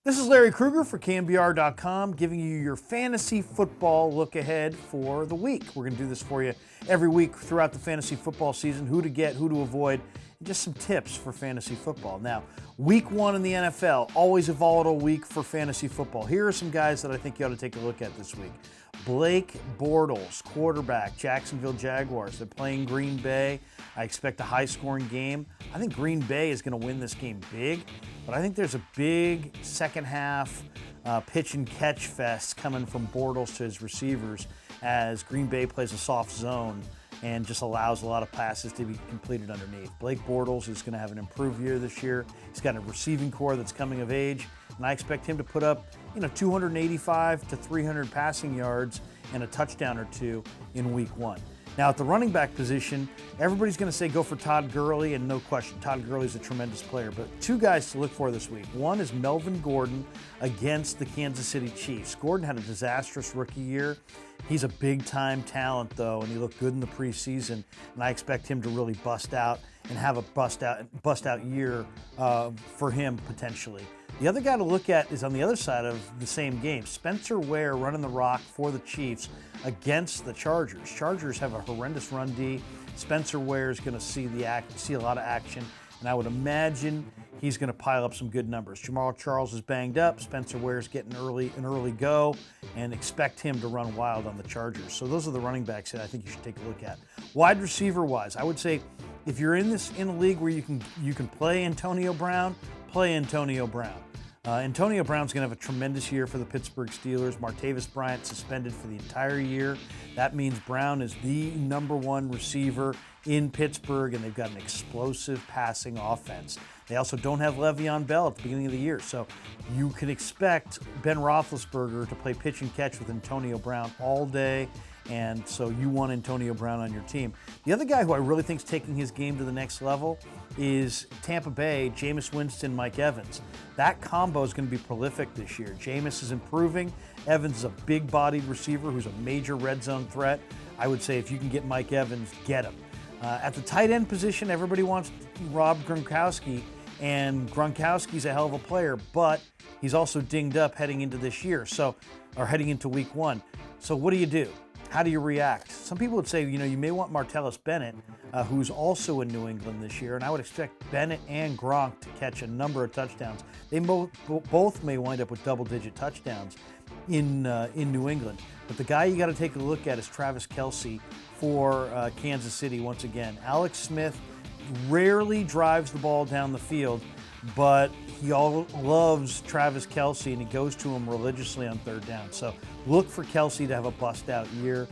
This is Larry Krueger for KNBR.com, giving you your fantasy football look ahead for the week. We're going to do this for you every week throughout the fantasy football season, who to get, who to avoid, and just some tips for fantasy football. Now, week one in the NFL, always a volatile week for fantasy football. Here are some guys that I think you ought to take a look at this week. Blake Bortles, quarterback, Jacksonville Jaguars. They're playing Green Bay. I expect a high-scoring game. I think Green Bay is going to win this game big, but I think there's a big second half pitch and catch fest coming from Bortles to his receivers as Green Bay plays a soft zone and just allows a lot of passes to be completed underneath. Blake Bortles is going to have an improved year this year. He's got a receiving core that's coming of age, and I expect him to put up 285 to 300 passing yards and a touchdown or two in week one. Now, at the running back position, everybody's going to say go for Todd Gurley, and no question, Todd Gurley's a tremendous player. But two guys to look for this week. One is Melvin Gordon against the Kansas City Chiefs. Gordon had a disastrous rookie year. He's a big-time talent, though, and he looked good in the preseason, and I expect him to really bust out and have a bust-out year for him potentially. The other guy to look at is on the other side of the same game. Spencer Ware running the rock for the Chiefs against the Chargers. Chargers have a horrendous run D. Spencer Ware is going to see a lot of action, and I would imagine he's going to pile up some good numbers. Jamal Charles is banged up. Spencer Ware is getting an early go, and expect him to run wild on the Chargers. So those are the running backs that I think you should take a look at. Wide receiver-wise, I would say if you're in a league where you can play Antonio Brown, play Antonio Brown. Antonio Brown's going to have a tremendous year for the Pittsburgh Steelers. Martavis Bryant suspended for the entire year. That means Brown is the number one receiver in Pittsburgh, and they've got an explosive passing offense. They also don't have Le'Veon Bell at the beginning of the year, so you can expect Ben Roethlisberger to play pitch and catch with Antonio Brown all day, and so you want Antonio Brown on your team. The other guy who I really think is taking his game to the next level is Tampa Bay, Jameis Winston, Mike Evans. That combo is going to be prolific this year. Jameis is improving. Evans is a big-bodied receiver who's a major red zone threat. I would say if you can get Mike Evans, get him. At the tight end position, everybody wants Rob Gronkowski, and Gronkowski's a hell of a player, but he's also dinged up heading into this year, or heading into week one. So what do? How do you react? Some people would say, you may want Martellus Bennett, who's also in New England this year, and I would expect Bennett and Gronk to catch a number of touchdowns. They both may wind up with double-digit touchdowns in New England. But the guy you got to take a look at is Travis Kelce for Kansas City once again. Alex Smith rarely drives the ball down the field, but he loves Travis Kelce, and he goes to him religiously on third down. So look for Kelce to have a bust-out year.